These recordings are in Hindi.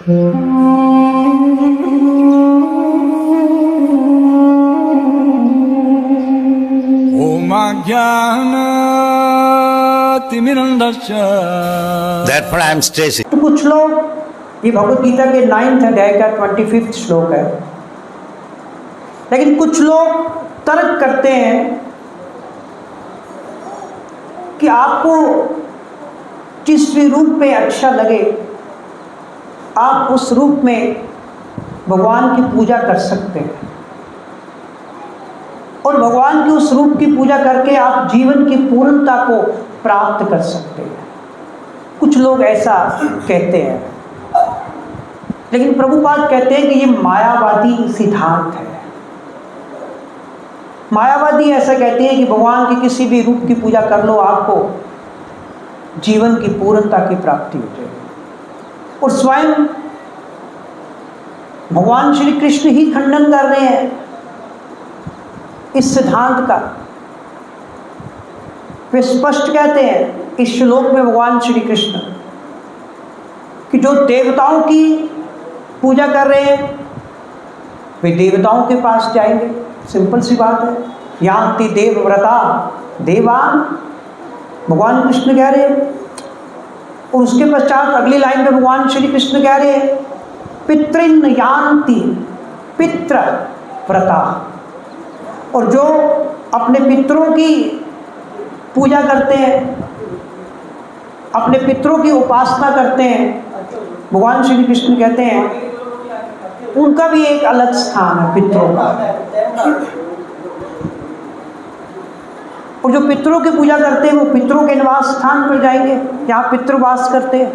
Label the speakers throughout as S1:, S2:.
S1: Therefore I am stressing.
S2: तो कुछ लोग, ये भगवद गीता के 9th अध्याय का 25वां श्लोक है, लेकिन कुछ लोग तर्क करते हैं कि आपको जिस भी रूप में अच्छा लगे आप उस रूप में भगवान की पूजा कर सकते हैं, और भगवान के उस रूप की पूजा करके आप जीवन की पूर्णता को प्राप्त कर सकते हैं। कुछ लोग ऐसा कहते हैं, लेकिन प्रभुपाद कहते हैं कि ये मायावादी सिद्धांत है। मायावादी ऐसा कहते हैं कि भगवान के किसी भी रूप की पूजा कर लो, आपको जीवन की पूर्णता की प्राप्ति हो जाएगी। और स्वयं भगवान श्री कृष्ण ही खंडन कर रहे हैं इस सिद्धांत का। वे स्पष्ट कहते हैं इस श्लोक में भगवान श्री कृष्ण कि जो देवताओं की पूजा कर रहे हैं वे देवताओं के पास जाएंगे। सिंपल सी बात है, यान्ति देवव्रता देवान, भगवान कृष्ण कह रहे हैं। और उसके पश्चात अगली लाइन में भगवान श्री कृष्ण कह रहे हैं पितृन यान्ति पितृव्रता, और जो अपने पितरों की पूजा करते हैं, अपने पितरों की उपासना करते हैं, भगवान श्री कृष्ण कहते हैं उनका भी एक अलग स्थान है पितरों का। और जो पितरों की पूजा करते हैं वो पितरों के निवास स्थान पर जाएंगे जहाँ पितृ वास करते हैं।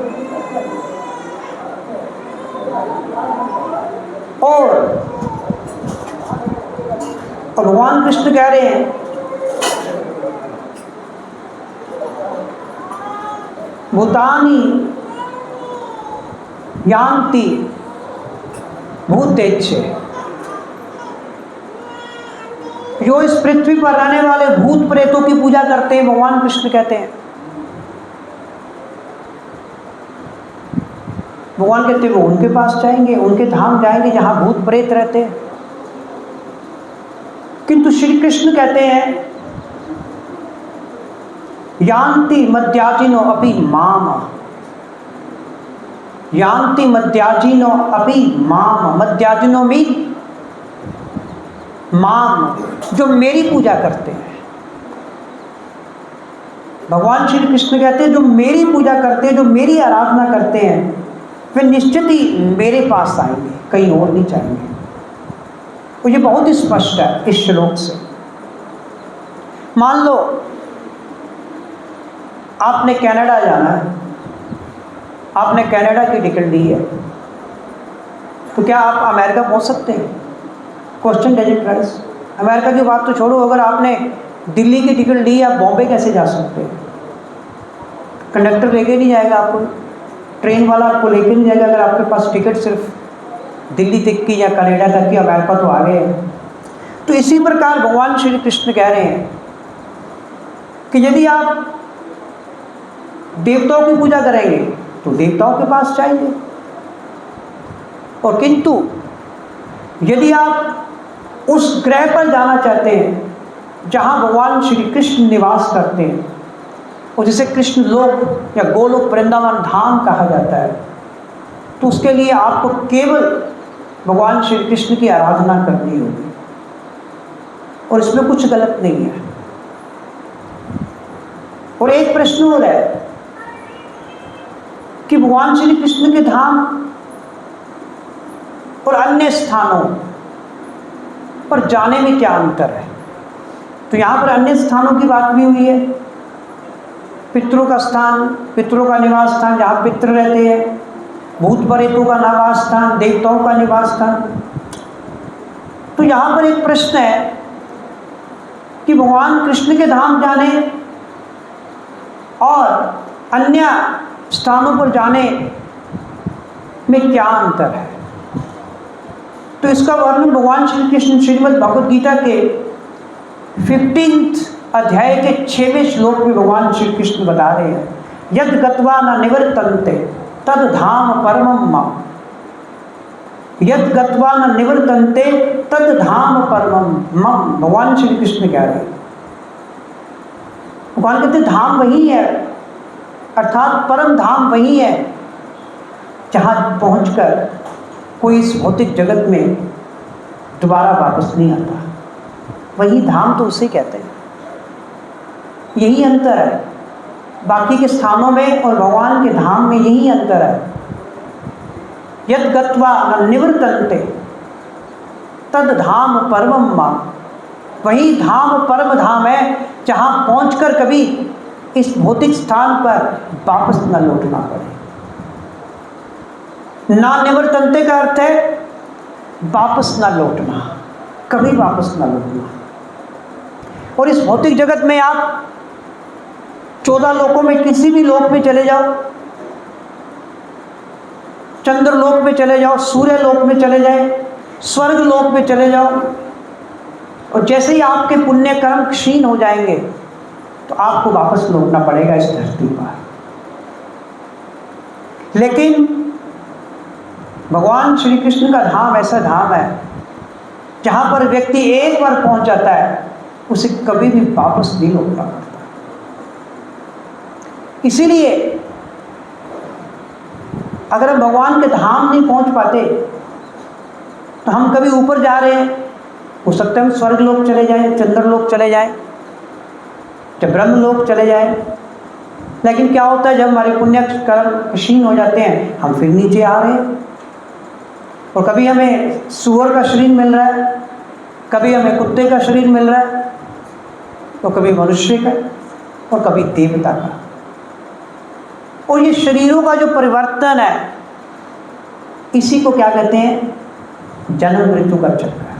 S2: और भगवान कृष्ण कह रहे हैं भूतानि यान्ति भूतेच्छ, जो इस पृथ्वी पर रहने वाले भूत प्रेतों की पूजा करते हैं, भगवान कृष्ण कहते हैं, भगवान कहते हैं वो उनके पास जाएंगे, उनके धाम जाएंगे जहां भूत प्रेत रहते हैं। किंतु श्री कृष्ण कहते हैं यान्ति मद्याजिनो अपि माम, यान्ति मद्याजिनो अपि माम, मद्याजिनो में माम, जो मेरी पूजा करते हैं। भगवान श्री कृष्ण कहते हैं जो मेरी पूजा करते हैं, जो मेरी आराधना करते हैं, वे निश्चित ही मेरे पास आएंगे, कहीं और नहीं जाएंगे। तो ये बहुत ही स्पष्ट है इस श्लोक से। मान लो आपने कनाडा जाना है, आपने कनाडा की टिकट ली है, तो क्या आप अमेरिका पहुंच सकते हैं? Question doesn't rise. अमेरिका की बात तो छोड़ो, अगर आपने दिल्ली की टिकट ली है, आप बॉम्बे कैसे जा सकते हैं? कंडक्टर लेके नहीं जाएगा आपको, ट्रेन वाला आपको लेके नहीं जाएगा अगर आपके पास टिकट सिर्फ दिल्ली तक की या कनाडा तक की, अमेरिका तो आ गए हैं। तो इसी प्रकार भगवान श्री कृष्ण कह रहे हैं कि यदि आप देवताओं की पूजा करेंगे तो देवताओं के पास जाएंगे, और किंतु यदि आप उस ग्रह पर जाना चाहते हैं जहां भगवान श्री कृष्ण निवास करते हैं, और जिसे कृष्ण लोक या गोलोक वृंदावन धाम कहा जाता है, तो उसके लिए आपको केवल भगवान श्री कृष्ण की आराधना करनी होगी, और इसमें कुछ गलत नहीं है। और एक प्रश्न हो रहा है कि भगवान श्री कृष्ण के धाम और अन्य स्थानों पर जाने में क्या अंतर है? तो यहाँ पर अन्य स्थानों की बात भी हुई है, पितरों का स्थान, पितरों का निवास स्थान जहाँ पितर रहते हैं, भूत प्रेतों का निवास स्थान, देवताओं का निवास स्थान। तो यहाँ पर एक प्रश्न है कि भगवान कृष्ण के धाम जाने और अन्य स्थानों पर जाने में क्या अंतर है? तो इसका वर्णन भगवान श्री कृष्ण श्रीमद् भगवद गीता के 15th अध्याय के 6वें श्लोक में भगवान श्री कृष्ण बता रहे हैं यद गत्वा न निवर्तन्ते तद धाम परमम मम। यद गत्वा न निवर्तन्ते तद धाम परमम मम। भगवान श्री कृष्ण कह रहे हैं, भगवान कहते धाम वही है, अर्थात परम धाम वही है जहाँ पहुंचकर कोई इस भौतिक जगत में दोबारा वापस नहीं आता। वही धाम तो उसे कहते हैं। यही अंतर है बाकी के स्थानों में और भगवान के धाम में, यही अंतर है। यद गत्वा न निवर्तन्ते तद धाम परमम मम। वही धाम परम धाम है जहाँ पहुंचकर कभी इस भौतिक स्थान पर वापस न लौटना पड़े। ना निवर्तन्ते का अर्थ है वापस न लौटना, कभी वापस न लौटना। और इस भौतिक जगत में आप 14 लोकों में किसी भी लोक में चले जाओ, चंद्र लोक में चले जाओ, सूर्य लोक में चले जाए, स्वर्ग लोक में चले जाओ, और जैसे ही आपके पुण्य कर्म क्षीण हो जाएंगे तो आपको वापस लौटना पड़ेगा इस धरती पर। लेकिन भगवान श्री कृष्ण का धाम ऐसा धाम है जहां पर व्यक्ति एक बार पहुंच जाता है उसे कभी भी वापस नहीं लौटना पड़ता। इसीलिए अगर हम भगवान के धाम नहीं पहुंच पाते तो हम कभी ऊपर जा रहे हैं, हो सकता है हम स्वर्ग लोक चले जाएं, चंद्र लोक चले जाएं, जब ब्रह्म लोक चले जाएं। लेकिन क्या होता है, जब हमारे पुण्य कर्म क्षीण हो जाते हैं हम फिर नीचे आ रहे हैं। और कभी हमें सूअर का शरीर मिल रहा है, कभी हमें कुत्ते का शरीर मिल रहा है, तो कभी मनुष्य का और कभी देवता का। और ये शरीरों का जो परिवर्तन है इसी को क्या कहते हैं, जन्म मृत्यु का चक्र है।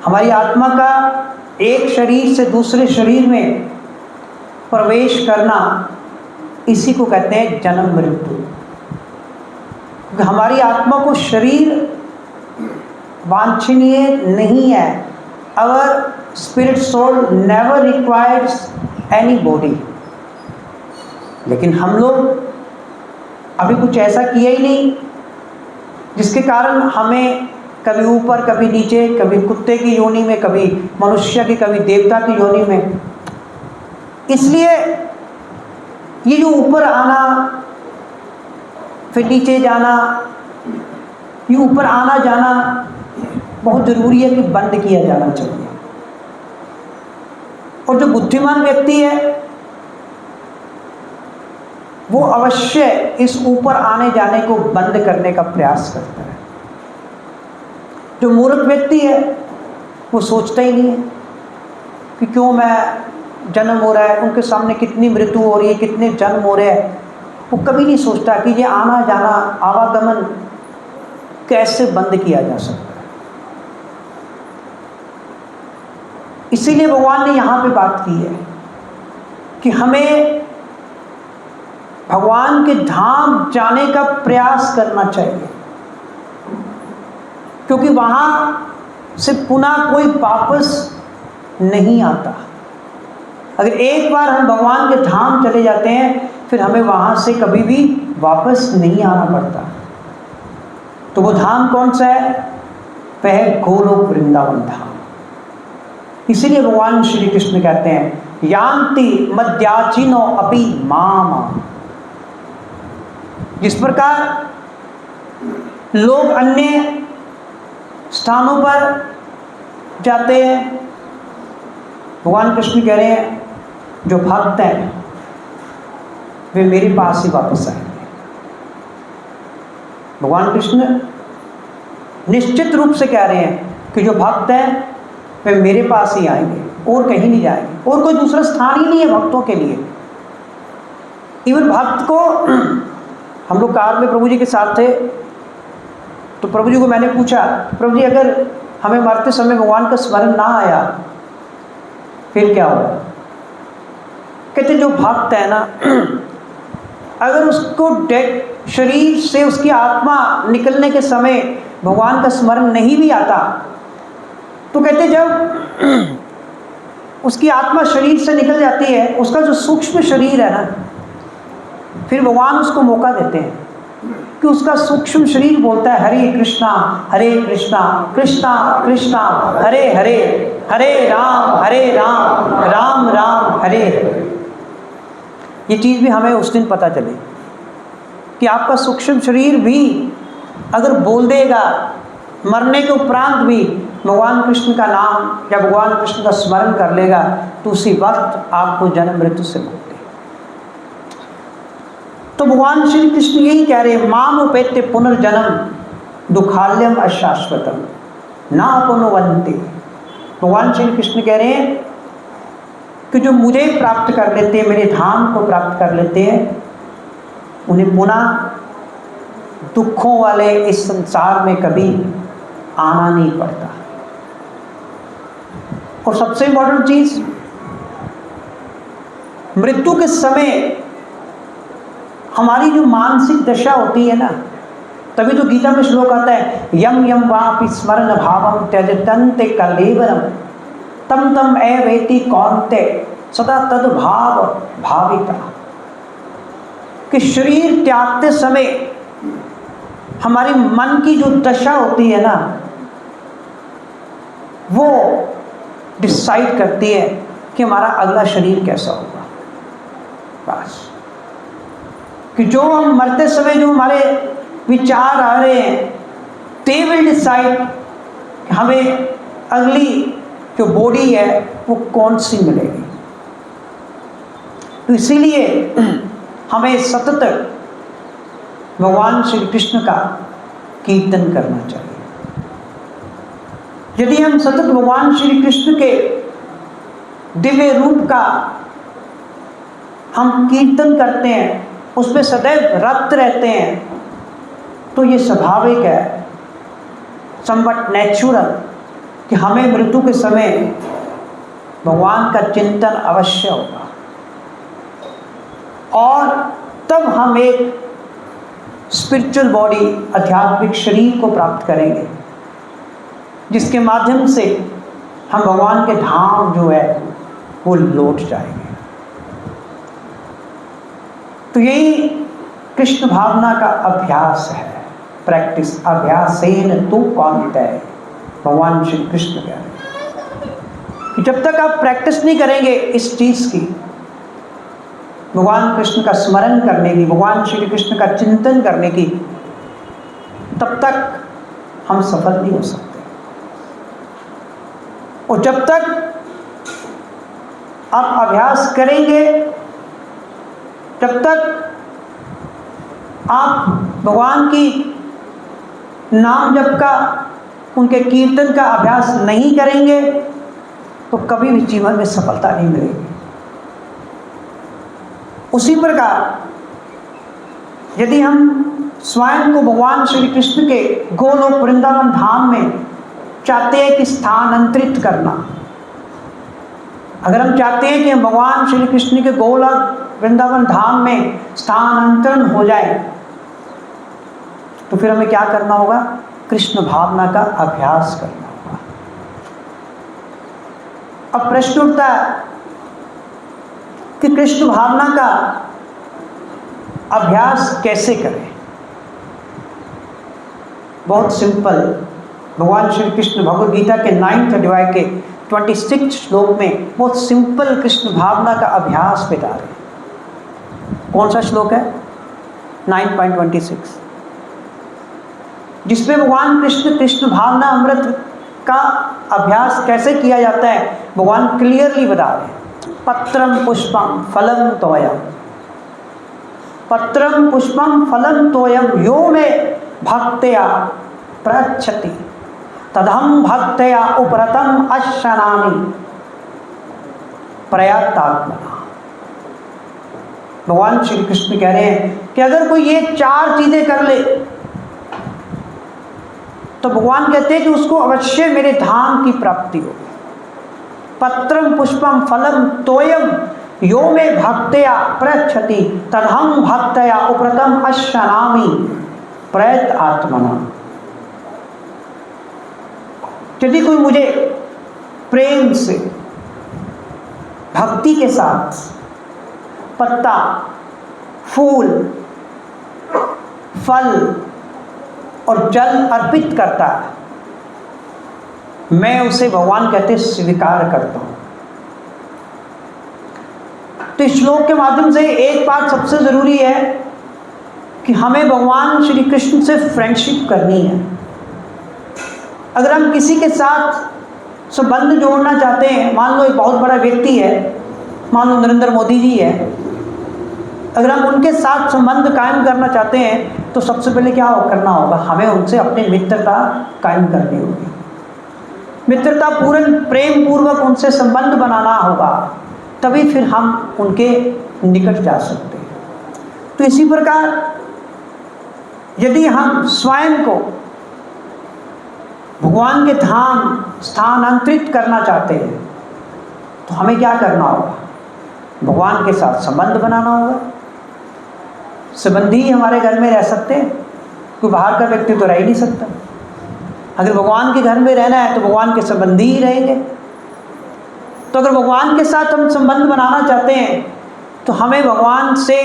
S2: हमारी आत्मा का एक शरीर से दूसरे शरीर में प्रवेश करना इसी को कहते हैं जन्म मृत्यु। हमारी आत्मा को शरीर वांछनीय नहीं है। Our spirit soul never requires any body. लेकिन हम लोग अभी कुछ ऐसा किया ही नहीं जिसके कारण हमें कभी ऊपर कभी नीचे, कभी कुत्ते की योनि में, कभी मनुष्य की, कभी देवता की योनि में। इसलिए ये जो ऊपर आना फिर नीचे जाना, ये ऊपर आना जाना बहुत ज़रूरी है कि बंद किया जाना चाहिए। और जो बुद्धिमान व्यक्ति है वो अवश्य इस ऊपर आने जाने को बंद करने का प्रयास करता है। जो मूर्ख व्यक्ति है वो सोचता ही नहीं है कि क्यों मैं जन्म हो रहा है, उनके सामने कितनी मृत्यु हो रही है, कितने जन्म हो रहे हैं। वो कभी नहीं सोचता कि ये आना जाना, आवागमन कैसे बंद किया जा सकता है। इसीलिए भगवान ने यहाँ पे बात की है कि हमें भगवान के धाम जाने का प्रयास करना चाहिए, क्योंकि वहाँ से पुनः कोई वापस नहीं आता। अगर एक बार हम भगवान के धाम चले जाते हैं फिर हमें वहाँ से कभी भी वापस नहीं आना पड़ता। तो वो धाम कौन सा है? वह है गोलोक वृंदावन धाम। इसीलिए भगवान श्री कृष्ण कहते हैं यान्ति मद्याचिनो अपि माम। जिस प्रकार लोग अन्य स्थानों पर जाते हैं, भगवान कृष्ण कह रहे हैं जो भक्त हैं वे मेरे पास ही वापस आएंगे। भगवान कृष्ण निश्चित रूप से कह रहे हैं कि जो भक्त हैं वे मेरे पास ही आएंगे और कहीं नहीं जाएंगे, और कोई दूसरा स्थान ही नहीं है भक्तों के लिए। इवन भक्त को, हम लोग कार में प्रभु जी के साथ थे तो प्रभु जी को मैंने पूछा, प्रभु जी अगर हमें मरते समय भगवान का स्मरण ना आया फिर क्या होगा? कहते जो भक्त है ना, अगर उसको डेड शरीर से उसकी आत्मा निकलने के समय भगवान का स्मरण नहीं भी आता तो कहते जब उसकी आत्मा शरीर से निकल जाती है, उसका जो सूक्ष्म शरीर है ना, फिर भगवान उसको मौका देते हैं कि उसका सूक्ष्म शरीर बोलता है हरे कृष्णा कृष्णा कृष्णा हरे हरे, हरे राम राम राम हरे हरे। ये चीज़ भी हमें उस दिन पता चले कि आपका सूक्ष्म शरीर भी अगर बोल देगा, मरने के उपरांत भी भगवान कृष्ण का नाम या भगवान कृष्ण का स्मरण कर लेगा, तो उसी वक्त आपको जन्म मृत्यु से मुक्ति। तो भगवान श्री कृष्ण यही कह रहे हैं, माम उपेत्य पुनर्जन्म दुखाल्यम अशाश्वतम ना पुनवन्ति। भगवान श्री कृष्ण कह रहे हैं कि जो मुझे प्राप्त कर लेते हैं, मेरे धाम को प्राप्त कर लेते हैं, उन्हें पुनः दुखों वाले इस संसार में कभी आना नहीं पड़ता। और सबसे इम्पोर्टेंट चीज, मृत्यु के समय हमारी जो मानसिक दशा होती है ना, तभी तो गीता में श्लोक आता है, यम यम वापि स्मरण भावम त्यजतन्ते कलेवरम तम तम एवेति कौन्ते सदा तद भाव भाविता। कि शरीर त्यागते समय हमारी मन की जो दशा होती है ना, वो डिसाइड करती है कि हमारा अगला शरीर कैसा होगा। बस कि जो हम मरते समय जो हमारे विचार आ रहे हैं, दे विल डिसाइड हमें अगली जो बॉडी है वो कौन सी मिलेगी। तो इसीलिए हमें सतत भगवान श्री कृष्ण का कीर्तन करना चाहिए। यदि हम सतत भगवान श्री कृष्ण के दिव्य रूप का हम कीर्तन करते हैं, उसमें सदैव रत रहते हैं, तो ये स्वाभाविक है, समवट नेचुरल, कि हमें मृत्यु के समय भगवान का चिंतन अवश्य होगा। और तब हम एक स्पिरिचुअल बॉडी, आध्यात्मिक शरीर को प्राप्त करेंगे, जिसके माध्यम से हम भगवान के धाम जो है वो लौट जाएंगे। तो यही कृष्ण भावना का अभ्यास है, प्रैक्टिस। अभ्यासेन तु कौन्तेय, भगवान श्री कृष्ण कह रहे हैं कि जब तक आप प्रैक्टिस नहीं करेंगे इस चीज की, भगवान कृष्ण का स्मरण करने की, भगवान श्री कृष्ण का चिंतन करने की, तब तक हम सफल नहीं हो सकते। और जब तक आप अभ्यास करेंगे, जब तक आप भगवान की नाम जप का, उनके कीर्तन का अभ्यास नहीं करेंगे, तो कभी भी जीवन में सफलता नहीं मिलेगी। उसी प्रकार यदि हम स्वयं को भगवान श्री कृष्ण के गोलोक वृंदावन धाम में चाहते हैं कि स्थानांतरित करना, अगर हम चाहते हैं कि हम भगवान श्री कृष्ण के गोलोक वृंदावन धाम में स्थानांतरण हो जाए, तो फिर हमें क्या करना होगा? कृष्ण भावना का अभ्यास करना होगा। अब प्रश्न उठता है कि कृष्ण भावना का अभ्यास कैसे करें? बहुत सिंपल। भगवान श्री कृष्ण भगवद गीता के 9th अध्याय के 26 श्लोक में बहुत सिंपल कृष्ण भावना का अभ्यास बता रहे हैं। कौन सा श्लोक है? 9.26, जिसमें भगवान कृष्ण कृष्ण भावना अमृत का अभ्यास कैसे किया जाता है भगवान क्लियरली बता रहे हैं। पत्रम पुष्पम फलम तोयम, पत्रम पुष्पम फलम तोयम यो में भक्त्या प्रच्छति तदहम भक्त्या उपरतम अश्नामि प्रयतात्मना। भगवान श्री कृष्ण कह रहे हैं कि अगर कोई ये 4 चीजें कर ले, तो भगवान कहते हैं कि उसको अवश्य मेरे धाम की प्राप्ति होगी। पत्रम पुष्पम फलम तोयम यो में भक्त्या प्रच्छति तदहम भक्त्या उपरतम अश्नामि प्रयत आत्मना। यदि कोई मुझे प्रेम से, भक्ति के साथ पत्ता, फूल फल और जल अर्पित करता है, मैं उसे भगवान कहते स्वीकार करता हूँ। तो इस श्लोक के माध्यम से एक बात सबसे ज़रूरी है कि हमें भगवान श्री कृष्ण से फ्रेंडशिप करनी है। अगर हम किसी के साथ संबंध जोड़ना चाहते हैं, मान लो एक बहुत बड़ा व्यक्ति है, मान लो नरेंद्र मोदी जी है, अगर हम उनके साथ संबंध कायम करना चाहते हैं तो सबसे पहले क्या करना होगा, हमें उनसे अपनी मित्रता कायम करनी होगी। मित्रता पूर्ण प्रेम पूर्वक उनसे संबंध बनाना होगा, तभी फिर हम उनके निकट जा सकते हैं। तो इसी प्रकार यदि हम स्वयं को भगवान के धाम स्थानांतरित करना चाहते हैं तो हमें क्या करना होगा, भगवान के साथ संबंध बनाना होगा। संबंधी ही हमारे घर में रह सकते हैं, कोई बाहर का व्यक्ति तो रह ही नहीं सकता। अगर भगवान के घर में रहना है तो भगवान के संबंधी ही रहेंगे। तो अगर भगवान के साथ हम संबंध बनाना चाहते हैं तो हमें भगवान से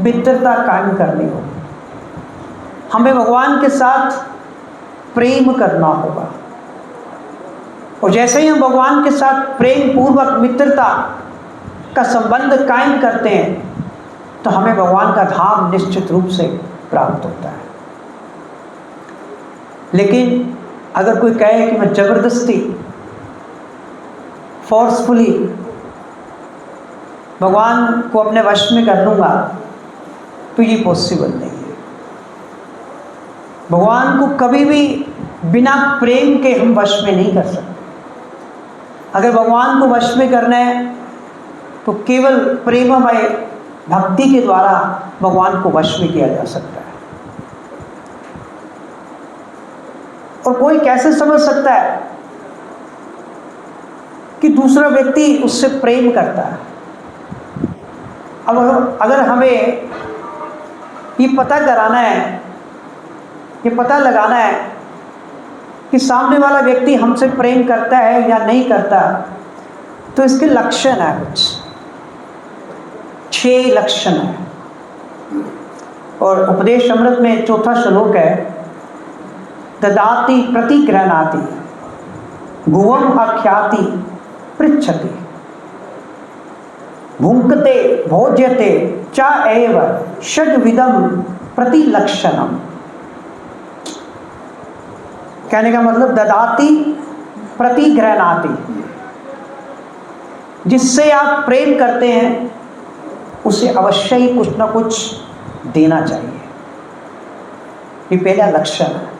S2: मित्रता कायम करनी होगी, हमें भगवान के साथ प्रेम करना होगा। और जैसे ही हम भगवान के साथ प्रेम पूर्वक मित्रता का संबंध कायम करते हैं तो हमें भगवान का धाम निश्चित रूप से प्राप्त होता है। लेकिन अगर कोई कहे कि मैं जबरदस्ती फोर्सफुली भगवान को अपने वश में कर लूँगा तो ये पॉसिबल नहीं है। भगवान को कभी भी बिना प्रेम के हम वश में नहीं कर सकते। अगर भगवान को वश में करना है तो केवल प्रेममय भक्ति के द्वारा भगवान को वश में किया जा सकता है। और कोई कैसे समझ सकता है कि दूसरा व्यक्ति उससे प्रेम करता है? अब अगर हमें ये पता कराना है, ये पता लगाना है कि सामने वाला व्यक्ति हमसे प्रेम करता है या नहीं करता, तो इसके लक्षण है कुछ 6 लक्षण है। और उपदेश अमृत में चौथा श्लोक है, ददाति प्रतिगृह्णाति भुवम आख्याति पृच्छति भुंक्ते भोज्यते च एव षड्विधम प्रतिलक्षणम। कहने का मतलब ददाति प्रतिगृह्णाति, जिससे आप प्रेम करते हैं उसे अवश्य ही कुछ ना कुछ देना चाहिए। ये पहला लक्षण है।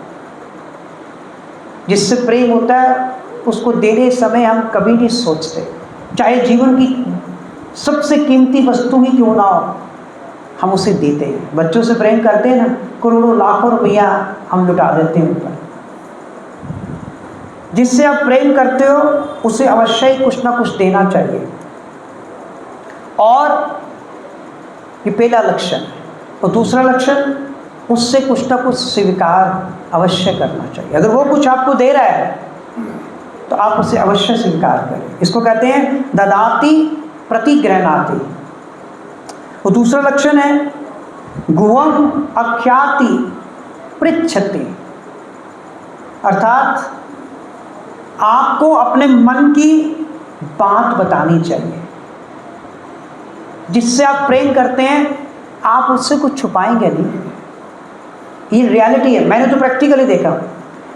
S2: जिससे प्रेम होता है उसको देने समय हम कभी नहीं सोचते, चाहे जीवन की सबसे कीमती वस्तु ही क्यों ना हो, हम उसे देते हैं। बच्चों से प्रेम करते हैं ना, करोड़ों लाखों रुपया हम लुटा देते हैं ऊपर। जिससे आप प्रेम करते हो उसे अवश्य ही कुछ ना कुछ देना चाहिए। और ये पहला लक्षण है। और दूसरा लक्षण, उससे कुछ ना कुछ स्वीकार अवश्य करना चाहिए। अगर वो कुछ आपको दे रहा है तो आप उसे अवश्य स्वीकार करें। इसको कहते हैं ददाति प्रतिगृह्णाति। और दूसरा लक्षण है गुहम आख्याति पृच्छति, अर्थात आपको अपने मन की बात बतानी चाहिए। जिससे आप प्रेम करते हैं आप उससे कुछ छुपाएंगे नहीं, ये रियलिटी है। मैंने तो प्रैक्टिकली देखा,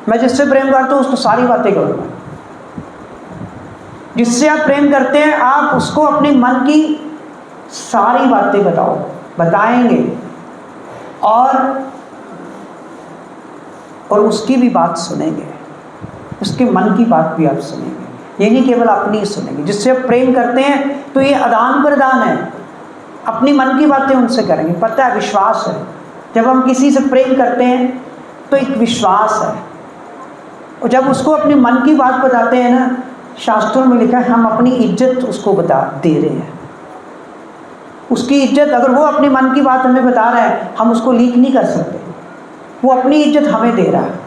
S2: मैं जिससे प्रेम करता हूँ उसको सारी बातें करूँगा। जिससे आप प्रेम करते हैं आप उसको अपने मन की सारी बातें बताएंगे और उसकी भी बात सुनेंगे, उसके मन की बात भी आप सुनेंगे। ये नहीं केवल अपनी ही सुनेंगे। जिससे आप प्रेम करते हैं तो ये आदान प्रदान है, अपनी मन की बातें उनसे करेंगे। पता है, विश्वास है। जब हम किसी से प्रेम करते हैं तो एक विश्वास है। और जब उसको अपनी मन की बात बताते हैं ना, शास्त्रों में लिखा है हम अपनी इज्जत उसको दे रहे हैं। उसकी इज्जत, अगर वो अपनी मन की बात हमें बता रहा है, हम उसको लीक नहीं कर सकते। वो अपनी इज्जत हमें दे रहा है।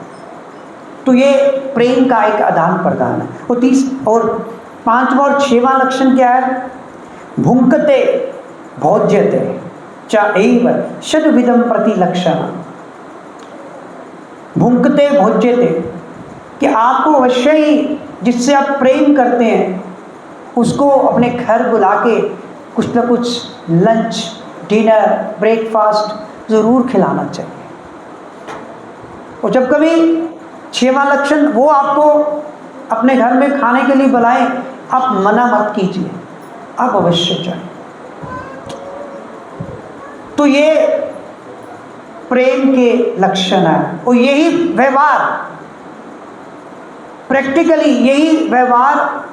S2: तो ये प्रेम का एक आदान प्रदान है। और 5वां और 6वां लक्षण क्या है? भुंक्ते भोज्यते, च एव षड्विधम प्रतिलक्षण भुंक्ते भोज्यते, कि आपको अवश्य ही जिससे आप प्रेम करते हैं उसको अपने घर बुला के कुछ ना कुछ लंच, डिनर, ब्रेकफास्ट ज़रूर खिलाना चाहिए। और जब कभी 6वां लक्षण वो आपको अपने घर में खाने के लिए बुलाएं, आप मना मत कीजिए, आप अवश्य जाएं। तो ये प्रेम के लक्षण है। और यही व्यवहार, प्रैक्टिकली यही व्यवहार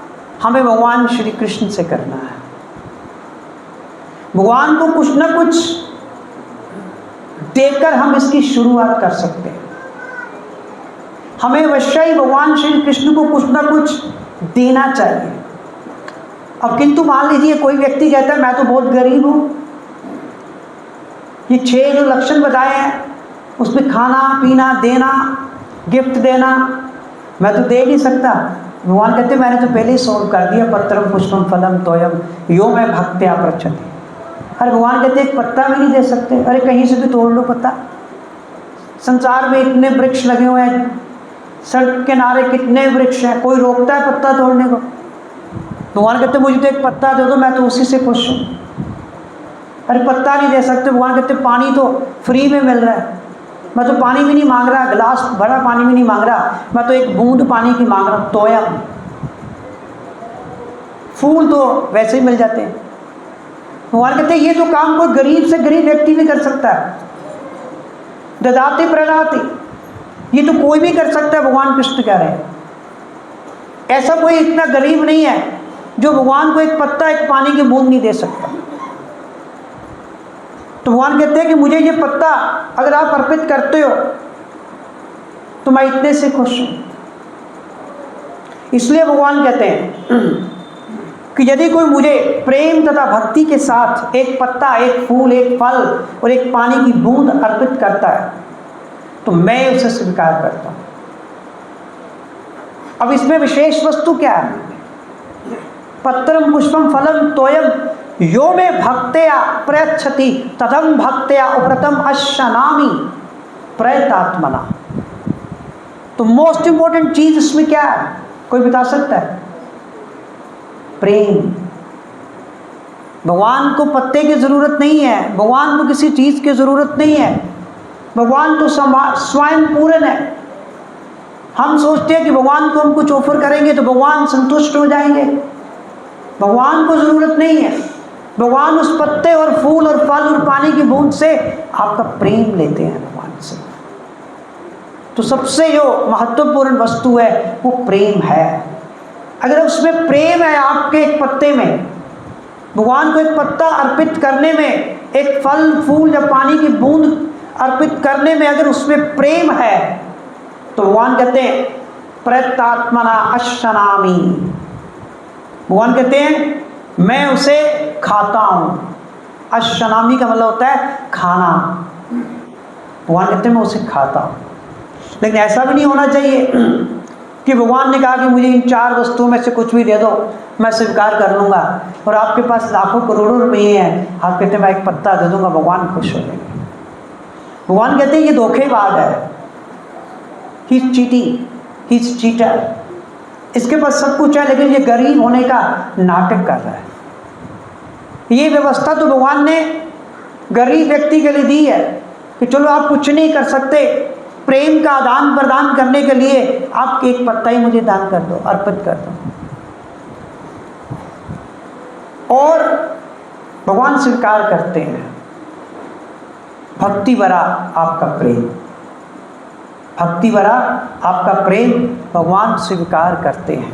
S2: हमें भगवान श्री कृष्ण से करना है। भगवान को कुछ ना कुछ देकर हम इसकी शुरुआत कर सकते हैं। हमें अवश्य ही भगवान श्री कृष्ण को कुछ ना कुछ देना चाहिए। अब किंतु मान लीजिए कोई व्यक्ति कहता है मैं तो बहुत गरीब हूं, ये 6 जो लक्षण बताए हैं उसमें खाना पीना देना, गिफ्ट देना मैं तो दे नहीं सकता। भगवान कहते मैंने तो पहले ही सॉल्व कर दिया, पत्रम पुष्पम फलम तोयम यो मैं भक्त्या प्रचते। अरे भगवान कहते एक पत्ता भी नहीं दे सकते, अरे कहीं से भी तोड़ लो पत्ता। संसार में इतने वृक्ष लगे हुए हैं, सड़क के किनारे कितने वृक्ष हैं, कोई रोकता है पत्ता तोड़ने को? भगवान कहते मुझे तो एक पत्ता दे दो, मैं तो उसी से खुश हूँ। अरे पत्ता नहीं दे सकते। भगवान कहते पानी तो फ्री में मिल रहा है, मैं तो पानी भी नहीं मांग रहा, गिलास भरा पानी भी नहीं मांग रहा, मैं तो एक बूंद पानी की मांग रहा हूँ। तोयम, फूल तो वैसे ही मिल जाते हैं। भगवान कहते ये तो काम कोई गरीब से गरीब व्यक्ति भी कर सकता है। ददाति प्रदाति, ये तो कोई भी कर सकता है। भगवान कृष्ण कह रहे हैं ऐसा कोई इतना गरीब नहीं है जो भगवान को एक पत्ता, एक पानी की बूंद नहीं दे सकता। तो भगवान कहते हैं कि मुझे ये पत्ता अगर आप अर्पित करते हो तो मैं इतने से खुश हूं। इसलिए भगवान कहते हैं कि यदि कोई मुझे प्रेम तथा भक्ति के साथ एक पत्ता, एक फूल, एक फल और एक पानी की बूंद अर्पित करता है तो मैं उसे स्वीकार करता हूं। अब इसमें विशेष वस्तु क्या है? पत्रम पुष्पम फलम तोयम यो में भक्त्या प्रयच्छति तदम भक्त्या उपरतम अश्नामि प्रयतात्मना। तो मोस्ट इंपॉर्टेंट चीज इसमें क्या है, कोई बता सकता है? प्रेम। भगवान को पत्ते की जरूरत नहीं है, भगवान को किसी चीज की जरूरत नहीं है, भगवान तो स्वयं पूर्ण है। हम सोचते हैं कि भगवान को हम कुछ ऑफर करेंगे तो भगवान संतुष्ट हो जाएंगे। भगवान को जरूरत नहीं है, भगवान उस पत्ते और फूल और फल और पानी की बूंद से आपका प्रेम लेते हैं भगवान से। तो सबसे जो महत्वपूर्ण वस्तु है वो प्रेम है। अगर उसमें प्रेम है, आपके एक पत्ते में, भगवान को एक पत्ता अर्पित करने में, एक फल फूल या पानी की बूंद अर्पित करने में अगर उसमें प्रेम है तो भगवान कहते हैं प्रयतात्मना अश्नामि। भगवान कहते हैं मैं उसे खाता हूं। अश्नामि का मतलब होता है खाना। भगवान कहते हैं मैं उसे खाता हूं। लेकिन ऐसा भी नहीं होना चाहिए कि भगवान ने कहा कि मुझे इन 4 वस्तुओं में से कुछ भी दे दो, मैं स्वीकार कर लूंगा, और आपके पास लाखों करोड़ों रुपये हैं, आप कहते हैं मैं एक पत्ता दे दूंगा, भगवान खुश हो जाएंगे। भगवान कहते हैं ये धोखेबाज है, he is cheating, he is cheater. इसके पास सब कुछ है लेकिन ये गरीब होने का नाटक कर रहा है। ये व्यवस्था तो भगवान ने गरीब व्यक्ति के लिए दी है कि चलो आप कुछ नहीं कर सकते, प्रेम का आदान प्रदान करने के लिए आप एक पत्ता ही मुझे दान कर दो, अर्पित कर दो। और भगवान स्वीकार करते हैं भक्ति भरा आपका प्रेम, भक्ति भरा आपका प्रेम भगवान स्वीकार करते हैं।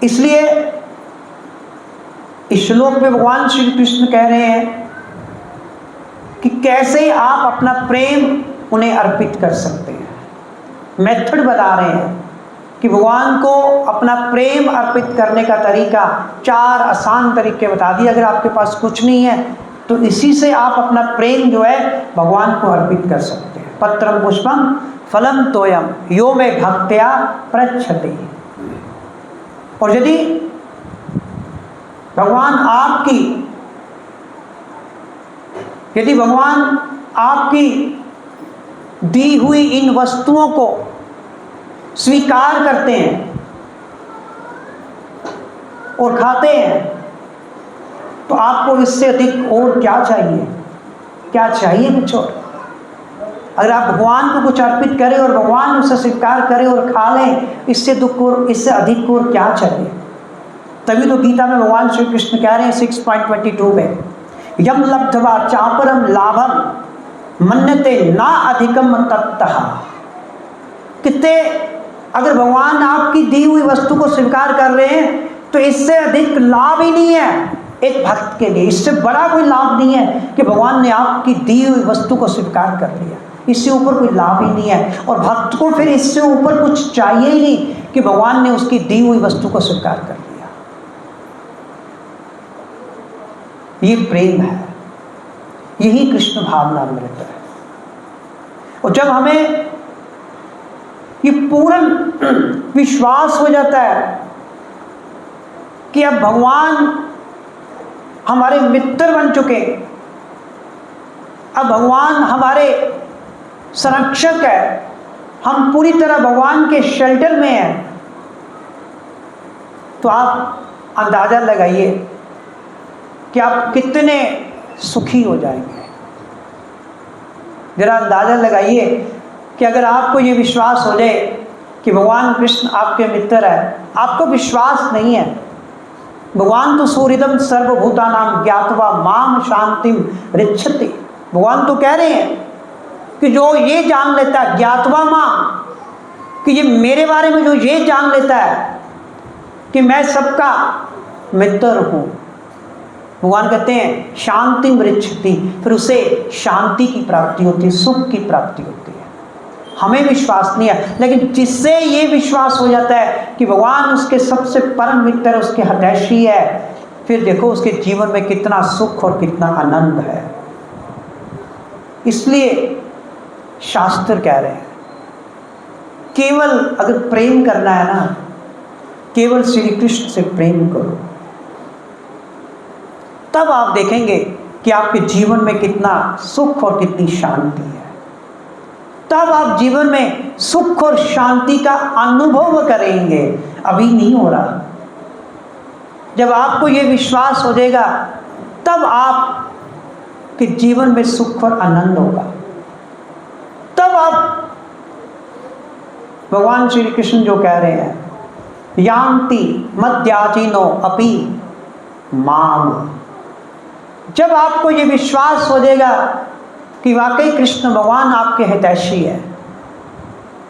S2: इसलिए इस श्लोक में भगवान श्री कृष्ण कह रहे हैं कि कैसे आप अपना प्रेम उन्हें अर्पित कर सकते हैं। मेथड बता रहे हैं कि भगवान को अपना प्रेम अर्पित करने का तरीका 4 आसान तरीके बता दिए। अगर आपके पास कुछ नहीं है तो इसी से आप अपना प्रेम जो है भगवान को अर्पित कर सकते हैं। पत्रम पुष्पम फलम तोयम यो में भक्त्या प्रयच्छति। और यदि भगवान आपकी यदि भगवान आपकी दी हुई इन वस्तुओं को स्वीकार करते हैं और खाते हैं, तो आपको इससे अधिक और क्या चाहिए? क्या चाहिए कुछ और? अगर आप भगवान को कुछ अर्पित करें और भगवान उसे स्वीकार करें और खा लें, इससे दुख और इससे अधिक और क्या चाहिए? तभी तो गीता में भगवान श्री कृष्ण कह रहे हैं 6.22 में, यम लब्ध्वा चापरम लाभम मन्यते ना अधिकम तत्तः। कितने अगर भगवान आपकी दी हुई वस्तु को स्वीकार कर रहे हैं तो इससे अधिक लाभ ही नहीं है एक भक्त के लिए। इससे बड़ा कोई लाभ नहीं है कि भगवान ने आपकी दी हुई वस्तु को स्वीकार कर लिया। इससे ऊपर कोई लाभ ही नहीं है। और भक्त को फिर इससे ऊपर कुछ चाहिए ही नहीं कि भगवान ने उसकी दी हुई वस्तु को स्वीकार कर लिया। ये प्रेम है, यही कृष्ण भावना अमृत है। और जब हमें ये पूर्ण विश्वास हो जाता है कि अब भगवान हमारे मित्र बन चुके, अब भगवान हमारे संरक्षक है, हम पूरी तरह भगवान के शेल्टर में हैं, तो आप अंदाज़ा लगाइए कि आप कितने सुखी हो जाएंगे। जरा अंदाज़ा लगाइए कि अगर आपको ये विश्वास हो जाए कि भगवान कृष्ण आपके मित्र है, आपको विश्वास नहीं है, भगवान तो सूर्यदम सर्वभूतानां ज्ञात्वा माम शांतिम रिच्छति। भगवान तो कह रहे हैं कि जो ये जान लेता है ज्ञात्वा माम, कि ये मेरे बारे में जो ये जान लेता है कि मैं सबका मित्र हूँ, भगवान कहते हैं शांतिम रिच्छति, फिर उसे शांति की प्राप्ति होती है, सुख की प्राप्ति होती है। हमें विश्वास नहीं है, लेकिन जिससे ये विश्वास हो जाता है कि भगवान उसके सबसे परम मित्र, उसके हितैषी है, फिर देखो उसके जीवन में कितना सुख और कितना आनंद है। इसलिए शास्त्र कह रहे हैं केवल अगर प्रेम करना है ना, केवल श्री कृष्ण से प्रेम करो, तब आप देखेंगे कि आपके जीवन में कितना सुख और कितनी शांति है। तब आप जीवन में सुख और शांति का अनुभव करेंगे। अभी नहीं हो रहा। जब आपको ये विश्वास हो जाएगा तब आपके जीवन में सुख और आनंद होगा। तब आप भगवान श्री कृष्ण जो कह रहे हैं, यान्ति मद्याजिनो अपि माम, जब आपको ये विश्वास हो जाएगा कि वाकई कृष्ण भगवान आपके हितैषी है,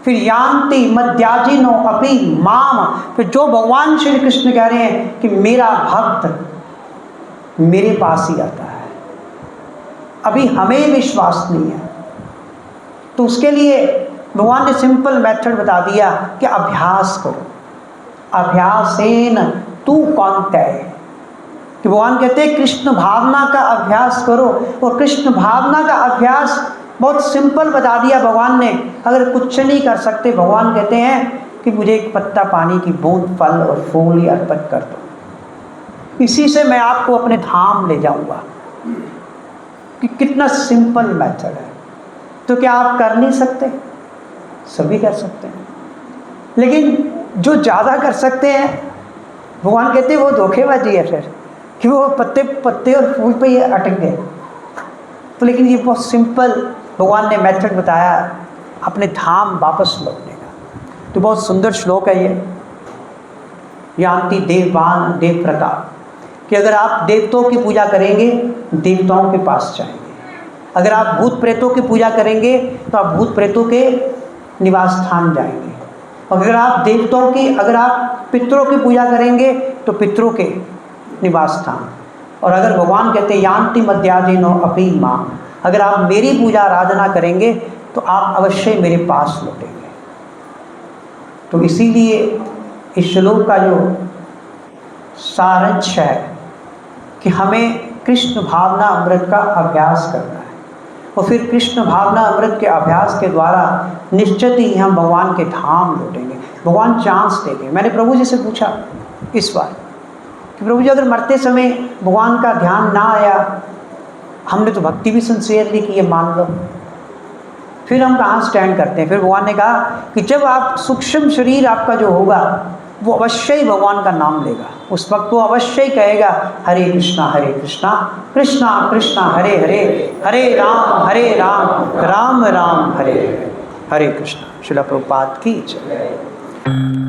S2: फिर यान्ति मद्याजिनो अपि माम, फिर जो भगवान श्री कृष्ण कह रहे हैं कि मेरा भक्त मेरे पास ही आता है, अभी हमें विश्वास नहीं है, तो उसके लिए भगवान ने सिंपल मेथड बता दिया कि अभ्यास करो। अभ्यासेन तू कौन्तेय, कि भगवान कहते हैं कृष्ण भावना का अभ्यास करो। और कृष्ण भावना का अभ्यास बहुत सिंपल बता दिया भगवान ने। अगर कुछ नहीं कर सकते, भगवान कहते हैं कि मुझे एक पत्ता पानी की बूंद फल और फूल ही अर्पित कर दो, इसी से मैं आपको अपने धाम ले जाऊंगा। कि कितना सिंपल मेथड है। तो क्या आप कर नहीं सकते? सभी कर सकते हैं, लेकिन जो ज़्यादा कर सकते हैं, भगवान कहते हैं वो धोखेबाजी है फिर, कि वो पत्ते और फूल पे ये अटक गए। तो लेकिन ये बहुत सिंपल भगवान ने मेथड बताया अपने धाम वापस लौटने का। तो बहुत सुंदर श्लोक है ये, यान्ति देवान देव प्रताप, कि अगर आप देवताओं की पूजा करेंगे देवताओं के पास जाएंगे, अगर आप भूत प्रेतों की पूजा करेंगे तो आप भूत प्रेतों के निवास स्थान जाएंगे, अगर आप देवताओं की, अगर आप पितरों की पूजा करेंगे तो पितरों के निवास स्थान। और अगर भगवान कहते हैं यान्ति मद्याजिनो अपि माम, अगर आप मेरी पूजा आराधना करेंगे तो आप अवश्य मेरे पास लौटेंगे। तो इसीलिए इस श्लोक का जो सारांश है कि हमें कृष्ण भावना अमृत का अभ्यास करना है, और फिर कृष्ण भावना अमृत के अभ्यास के द्वारा निश्चित ही हम भगवान के धाम लौटेंगे। भगवान चांस देंगे। मैंने प्रभु जी से पूछा इस बार कि प्रभु जी अगर मरते समय भगवान का ध्यान ना आया, हमने तो भक्ति भी सिंसियरली की है, मान लो, फिर हम कहाँ स्टैंड करते हैं? फिर भगवान ने कहा कि जब आप सूक्ष्म शरीर आपका जो होगा वो अवश्य ही भगवान का नाम लेगा, उस वक्त वो अवश्य ही कहेगा हरे कृष्णा कृष्णा कृष्णा हरे हरे, हरे राम राम राम हरे हरे, हरे कृष्णा। श्रील प्रभुपाद की जय।